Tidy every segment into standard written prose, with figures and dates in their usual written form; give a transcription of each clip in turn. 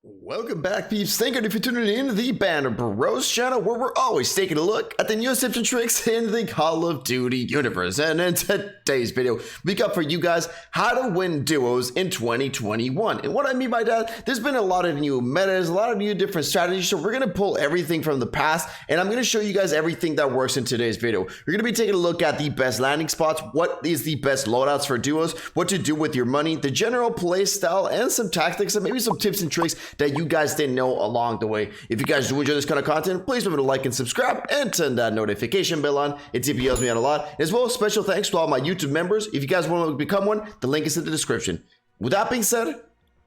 Welcome back, peeps. Thank you for tuning in to the Banner Bros channel, where we're always taking a look at the newest tips and tricks in the Call of Duty universe. And in today's video, we got for you guys how to win duos in 2021. And what I mean by that, there's been a lot of new metas, a lot of new different strategies. So we're gonna pull everything from the past, and I'm gonna show you guys everything that works in today's video. We're gonna be taking a look at the best landing spots, what is the best loadouts for duos, what to do with your money, the general play style, and some tactics, and maybe some tips and tricks that you guys didn't know along the way. If you guys do enjoy this kind of content, please remember to like and subscribe and turn that notification bell on. It helps me out a lot. As well, special thanks to all my YouTube members. If you guys want to become one, the link is in the description. With that being said,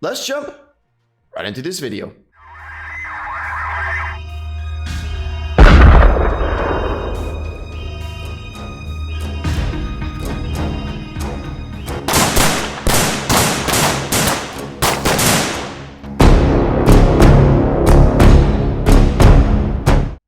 let's jump right into this video.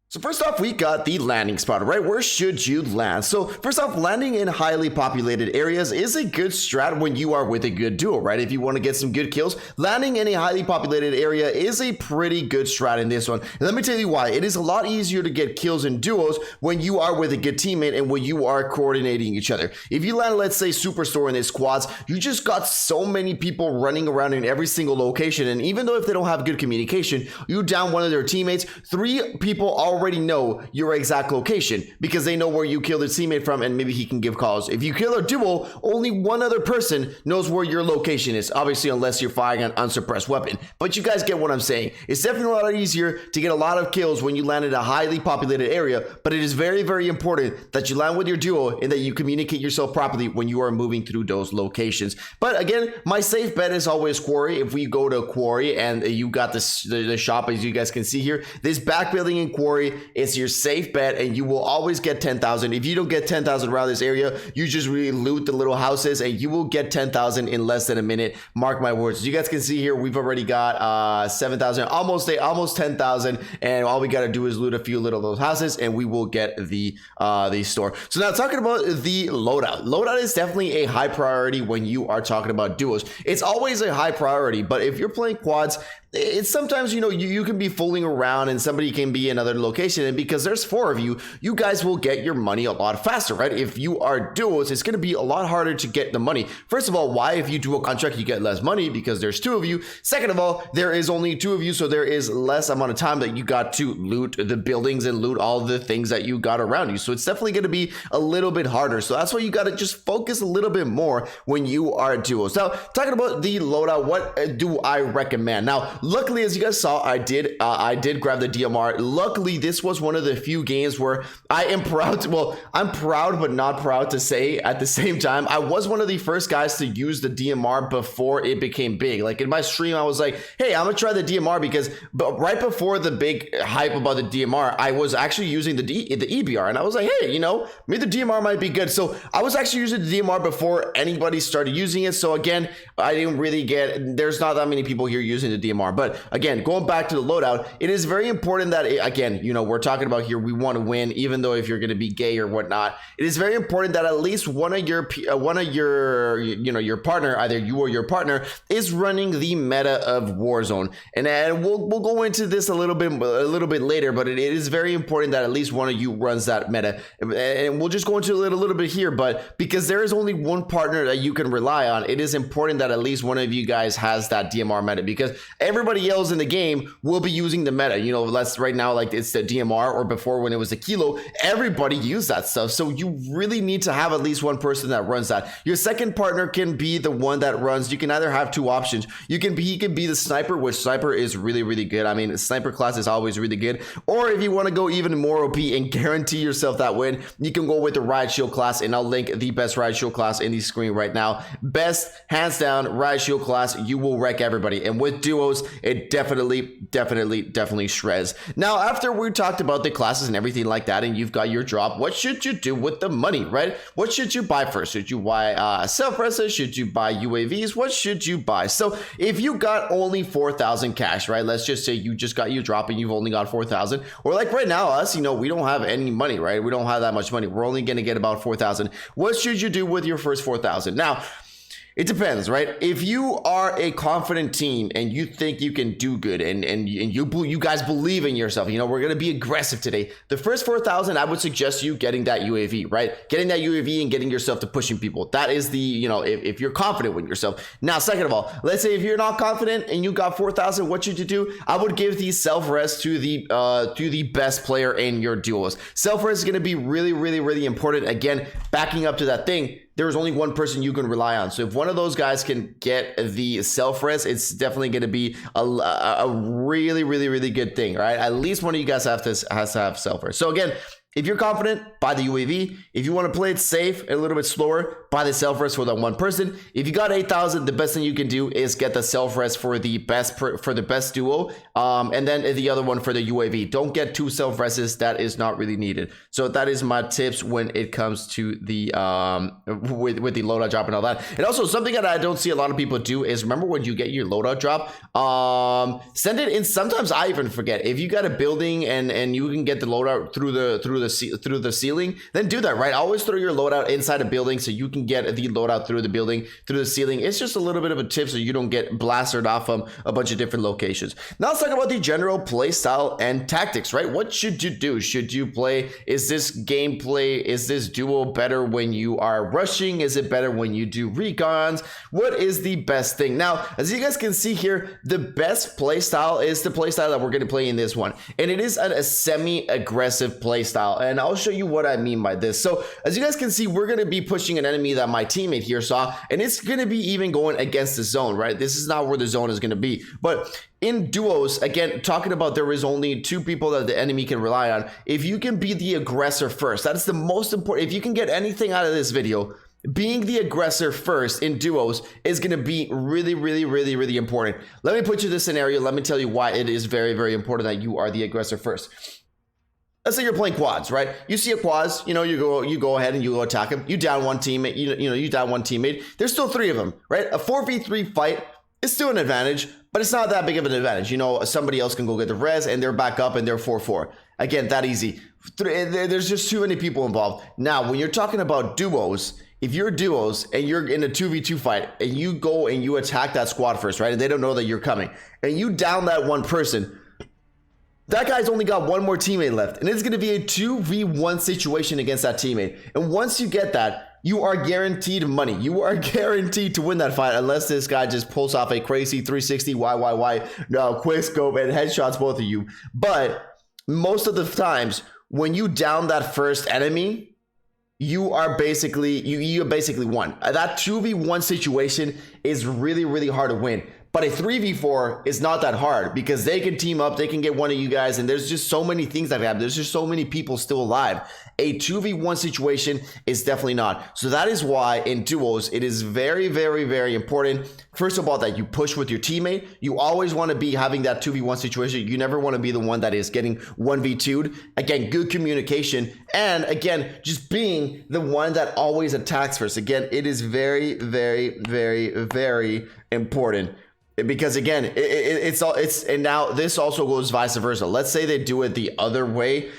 So first off, we got the landing spot, right? Where should you land? So first off, landing in highly populated areas is a good strat when you are with a good duo, right? If you want to get some good kills, landing in a highly populated area is a pretty good strat in this one. And let me tell you why. It is a lot easier to get kills in duos when you are with a good teammate and when you are coordinating each other. If you land, let's say, Superstore in the squads, you just got so many people running around in every single location. And even though if they don't have good communication, you down one of their teammates, 3 people already know your exact location because they know where you killed a teammate from, and maybe he can give calls. If you kill a duo, only one other person knows where your location is, obviously unless you're firing an unsuppressed weapon. But you guys get what I'm saying. It's definitely a lot easier to get a lot of kills when you land in a highly populated area, but it is very, very important that you land with your duo and that you communicate yourself properly when you are moving through those locations. But again, my safe bet is always Quarry. If we go to Quarry and you got the shop, as you guys can see here, this back building in Quarry is your safe bet, and you will always get 10,000. If you don't get 10,000 around this area, you just really loot the little houses and you will get 10,000 in less than a minute. Mark my words. As you guys can see here, we've already got 7,000, almost 10,000, and all we got to do is loot a few little those houses and we will get the store. So now talking about the loadout. Loadout is definitely a high priority when you are talking about duos. It's always a high priority, but if you're playing quads, it's sometimes, you can be fooling around and somebody can be in another location, and because there's 4 of you, you guys will get your money a lot faster, right? If you are duos, it's going to be a lot harder to get the money. First of all, why? If you do a contract, you get less money because there's 2 of you. Second of all, there is only 2 of you, so there is less amount of time that you got to loot the buildings and loot all the things that you got around you. So it's definitely going to be a little bit harder. So that's why you got to just focus a little bit more when you are duos. Now, talking about the loadout, what do I recommend? Now, luckily, as you guys saw, I did grab the DMR. Luckily, this was one of the few games where I am proud to, well, I'm proud but not proud to say at the same time. I was one of the first guys to use the DMR before it became big. Like in my stream, I was like, hey, I'm gonna try the DMR because right before the big hype about the DMR, I was actually using the EBR, and I was like, hey, maybe the DMR might be good. So I was actually using the DMR before anybody started using it. So again, I didn't really there's not that many people here using the DMR. But again, going back to the loadout, it is very important that, again, we're talking about here, we want to win, even though if you're going to be gay or whatnot, it is very important that at least one of your partner, either you or your partner, is running the meta of Warzone. And we'll go into this a little bit later, but it is very important that at least one of you runs that meta. And we'll just go into a little bit here, but because there is only one partner that you can rely on, it is important that at least one of you guys has that DMR meta, because everybody else in the game will be using the meta. Let's right now, like it's the DMR, or before when it was a kilo, everybody used that stuff. So you really need to have at least one person that runs that. Your second partner can be the one that runs. You can either have 2 options. He can be the sniper, which sniper is really, really good. I mean, sniper class is always really good. Or if you want to go even more OP and guarantee yourself that win, you can go with the riot shield class, and I'll link the best riot shield class in the screen right now. Best, hands down, riot shield class. You will wreck everybody. And with duos, it definitely shreds. Now, after we talked about the classes and everything like that, and you've got your drop, what should you do with the money, right? What should you buy first? Should you buy self-reses? Should you buy UAVs? What should you buy? So if you got only 4,000 cash, right? Let's just say you just got your drop and you've only got 4,000, or like right now, us, we don't have any money, right? We don't have that much money. We're only going to get about 4,000. What should you do with your first 4,000? Now, It depends, right? If you are a confident team and you think you can do good and you guys believe in yourself, you know, we're going to be aggressive today. The first 4,000, I would suggest you getting that UAV, right? Getting that UAV and getting yourself to pushing people. That is the, you know, if you're confident with yourself. Now, second of all, let's say if you're not confident and you got 4,000, what should you do? I would give the self-res to the best player in your duos. Self-res is going to be really, really, really important. Again, backing up to that thing, there is only one person you can rely on. So if one of those guys can get the self-res, it's definitely going to be a really, really, really good thing, right? At least one of you guys has to have self-res. So again, if you're confident, buy the UAV. If you want to play it safe and a little bit slower, buy the self-res for that one person. If you got 8,000, the best thing you can do is get the self-res for the best duo, and then the other one for the UAV. Don't get two self-reses. That is not really needed. So that is my tips when it comes to the with the loadout drop and all that. And also something that I don't see a lot of people do is, remember when you get your loadout drop, send it in. Sometimes I even forget. If you got a building and you can get the loadout through the ceiling, then do that, right? Always throw your loadout inside a building so you can get the loadout through the building, through the ceiling. It's just a little bit of a tip so you don't get blasted off from a bunch of different locations. Now let's talk about the general play style and tactics, right? What should you do? Should you play? Is this gameplay, is this duo better when you are rushing? Is it better when you do recons? What is the best thing? Now, as you guys can see here, the best play style is the play style that we're going to play in this one, and it is a semi-aggressive play style, and I'll show you what I mean by this. So as you guys can see, we're going to be pushing an enemy that my teammate here saw, and it's going to be even going against the zone, right? This is not where the zone is going to be, but in duos, again, talking about there is only two people that the enemy can rely on. If you can be the aggressor first, that's the most important. If you can get anything out of this video, being the aggressor first in duos is going to be really, really, really, really important. Let me put you this scenario. Let me tell you why it is very, very important that you are the aggressor first. Let's say you're playing quads, right? You see a quads, you know, you go ahead and you go attack him. You down one teammate, you down one teammate. There's still three of them, right? A 4v3 fight is still an advantage, but it's not that big of an advantage. You know, somebody else can go get the res and they're back up and they're 4-4. Again, that easy. There's just too many people involved. Now, when you're talking about duos, if you're duos and you're in a 2v2 fight and you go and you attack that squad first, right? And they don't know that you're coming and you down that one person, that guy's only got one more teammate left, and it's going to be a 2v1 situation against that teammate. And once you get that, you are guaranteed money. You are guaranteed to win that fight unless this guy just pulls off a crazy 360 quick scope and headshots both of you. But most of the times when you down that first enemy, you are basically you basically won. That 2v1 situation is really, really hard to win. But a 3v4 is not that hard because they can team up, they can get one of you guys, and there's just so many things that happen. There's just so many people still alive. A 2v1 situation is definitely not. So that is why in duos, it is very, very, very important. First of all, that you push with your teammate. You always want to be having that 2v1 situation. You never want to be the one that is getting 1v2'd. Again, good communication. And again, just being the one that always attacks first. Again, it is very, very, very, very important. Because again, and now this also goes vice versa. Let's say they do it the other way.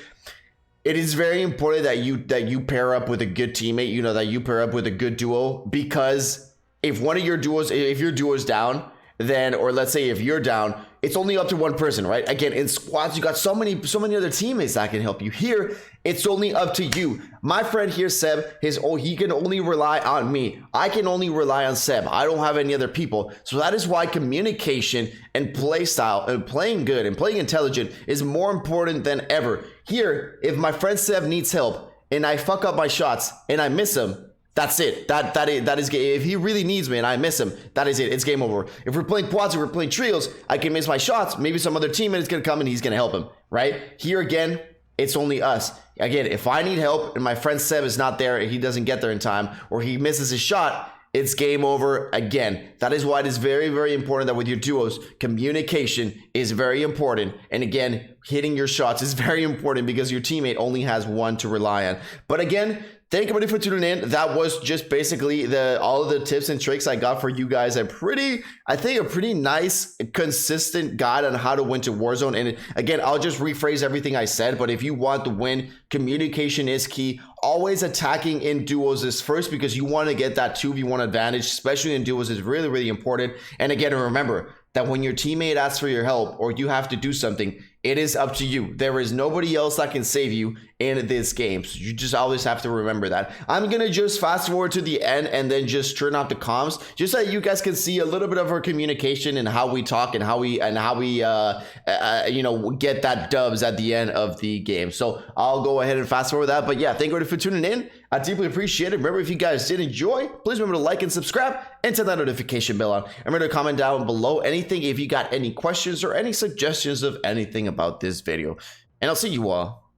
It is very important that you pair up with a good teammate, you know, that you pair up with a good duo, because if one of your duos, if your duo is down, then, or let's say if you're down, it's only up to one person, right? Again, in squads, you got so many other teammates that can help you. Here, it's only up to you. My friend here, Seb, he can only rely on me. I can only rely on Seb. I don't have any other people. So that is why communication and play style and playing good and playing intelligent is more important than ever. Here, if my friend Seb needs help and I fuck up my shots and I miss him, that's it. That is if he really needs me and I miss him, that is it. It's game over. If we're playing quads or we're playing trios, I can miss my shots. Maybe some other teammate is gonna come and he's gonna help him, right? Here again, it's only us. Again, if I need help and my friend Seb is not there and he doesn't get there in time or he misses his shot, it's game over again. That is why it is very, very important that with your duos, communication is very important. And again, hitting your shots is very important because your teammate only has one to rely on. But again, thank you everybody for tuning in. That was just basically all of the tips and tricks I got for you guys. I think a pretty nice, consistent guide on how to win to Warzone. And again, I'll just rephrase everything I said, but if you want to win, communication is key. always attacking in duos is first, because you want to get that 2v1 advantage, especially in duos is really, really important. And again, remember that when your teammate asks for your help or you have to do something, it is up to you. There is nobody else that can save you in this game. So you just always have to remember that. I'm gonna just fast forward to the end and then just turn off the comms, just so that you guys can see a little bit of our communication and how we talk and how we you know, get that dubs at the end of the game. So I'll go ahead and fast forward that. But yeah, thank you for tuning in. I deeply appreciate it. Remember, if you guys did enjoy, please remember to like and subscribe and turn that notification bell on. Remember to comment down below anything if you got any questions or any suggestions of anything about this video. And I'll see you all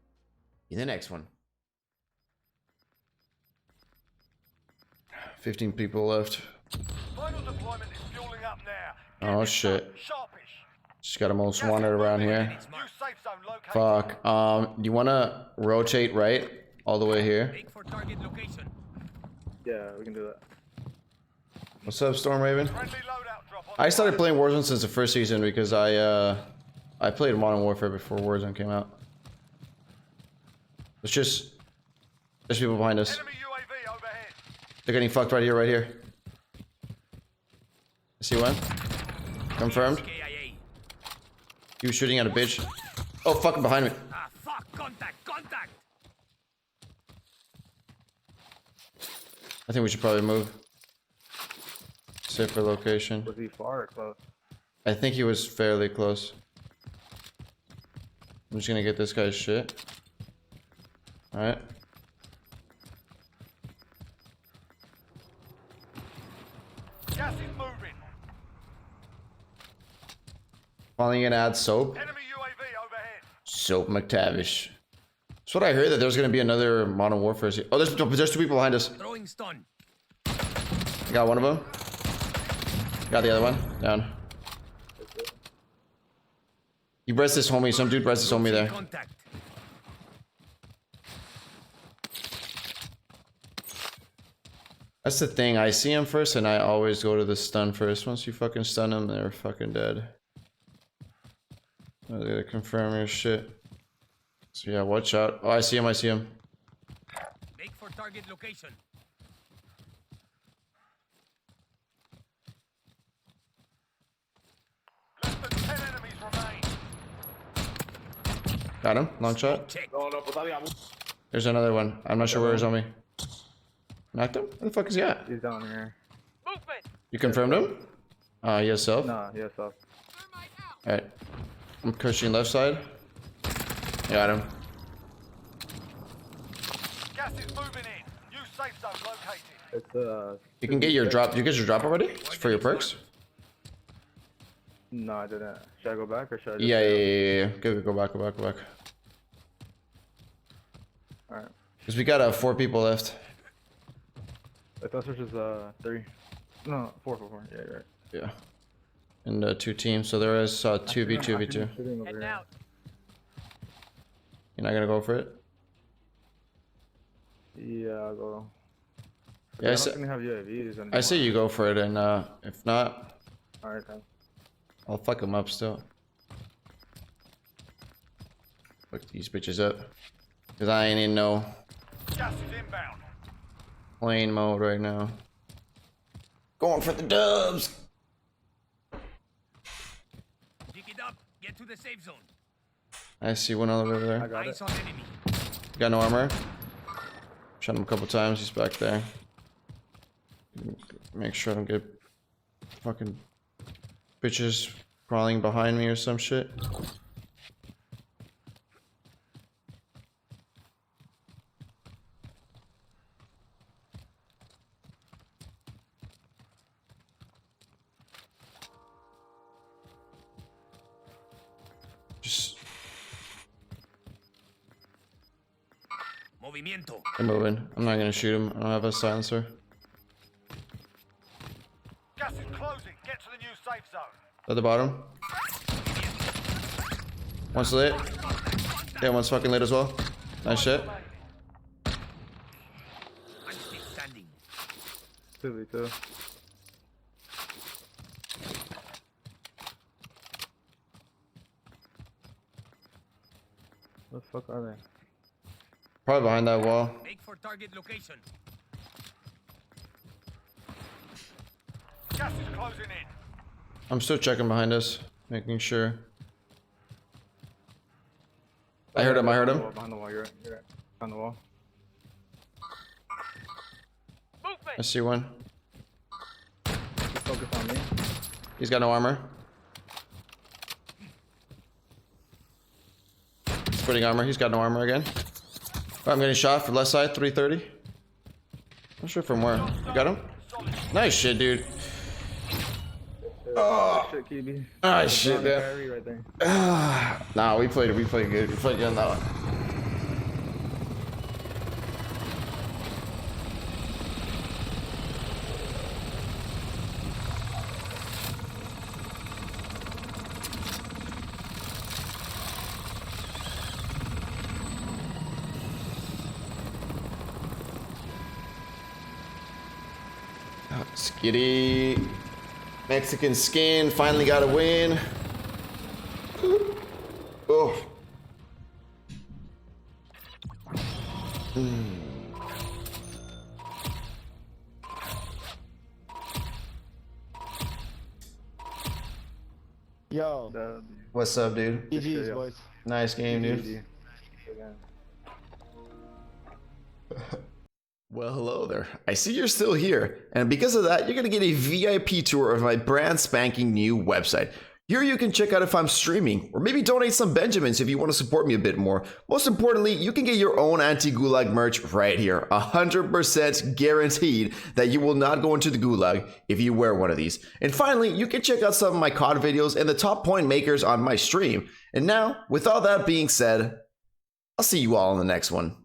in the next one. 15 people left. Final deployment is fueling up now. Oh shit. Sharpish. Just got them all wandered around here. New safe zone located. Fuck. You wanna rotate right all the way here? Make for target location. Yeah, we can do that. What's up, Storm Raven? Friendly loadout drop on I started playing Warzone since the first season because I played Modern Warfare before Warzone came out. There's people behind us. enemy UAV overhead. They're getting fucked right here, right here. I see one. Confirmed. KIA. He was shooting at a bitch. Oh, fucking behind me. Ah, fuck. Contact. Contact. I think we should probably move. Safer location. Was he far or close? I think he was fairly close. I'm just gonna get this guy's shit. Alright. Gas is moving. Finally gonna add soap. Enemy UAV overhead. Soap McTavish. That's what I heard, that there's gonna be another Modern Warfare. Oh, there's 2 people behind us. Throwing stun. I got one of them. Got the other one. Down. You pressed this homie. Some dude pressed this homie there. Contact. That's the thing. I see him first and I always go to the stun first. Once you fucking stun them, they're fucking dead. I gotta confirm your shit. So yeah, watch out. Oh, I see him. I see him. Make for target location. Less than 10 enemies remain. Got him. Long shot. Check. There's another one. I'm not sure where he's on me. Knocked him? Where the fuck is he at? He's down here. Movement. You confirmed him? Yes, self. Nah, yes, up. Alright. I'm pushing left side. Got him. Gas is moving in. New safe zone located. It's You can get your drop. You get your drop already? For your perks? No, I didn't. Should I go back or should I just Yeah. Go back. Alright. Because we got 4 people left. I thought this was 3. No, 4. Yeah, you're right. Yeah. And 2 teams, so there is 2v2v2. Shooting over here. You're not gonna go for it? Yeah, I'll go. Yeah, I don't think they have UAVs anymore. I say you go for it, and if not, Alright then. I'll fuck them up still. Fuck these bitches up. Because I ain't in no Gas is inbound. playing mode right now. Going for the dubs! Pick it up. Get to the safe zone. I see one over I there. got Eyes it. on enemy. Got no armor. Shot him a couple times, he's back there. Make sure I don't get fucking bitches crawling behind me or some shit. Just Movimiento. they're moving. I'm not gonna shoot him. I don't have a silencer. Gas is closing. Get to the new safe zone. At the bottom. One's lit. Yeah, one's fucking lit as well. Nice shit. I'm still standing. 2v2. What the fuck are they? Probably behind that wall. Make for target location. Gas is closing in. I'm still checking behind us, making sure. I heard him. I heard him. Behind the wall. You're right. Behind the wall. I see one. Just focus on me. He's got no armor. Splitting armor. He's got no armor again. Oh, I'm getting shot from left side, 330. Not sure from where. You got him? Nice shit, dude. Oh shit, KB. Nice shit, Brown man. Kyrie right there. Nah, we played good. We played good on that one. Skitty. Mexican skin. Finally got a win. Oh. Yo, What's up, dude? GG's, boys. Nice game, dude. GG. Well, hello there. I see you're still here, and because of that, you're going to get a VIP tour of my brand spanking new website. Here you can check out if I'm streaming, or maybe donate some Benjamins if you want to support me a bit more. Most importantly, you can get your own anti-gulag merch right here. 100% guaranteed that you will not go into the gulag if you wear one of these. And finally, you can check out some of my COD videos and the top point makers on my stream. And now, with all that being said, I'll see you all in the next one.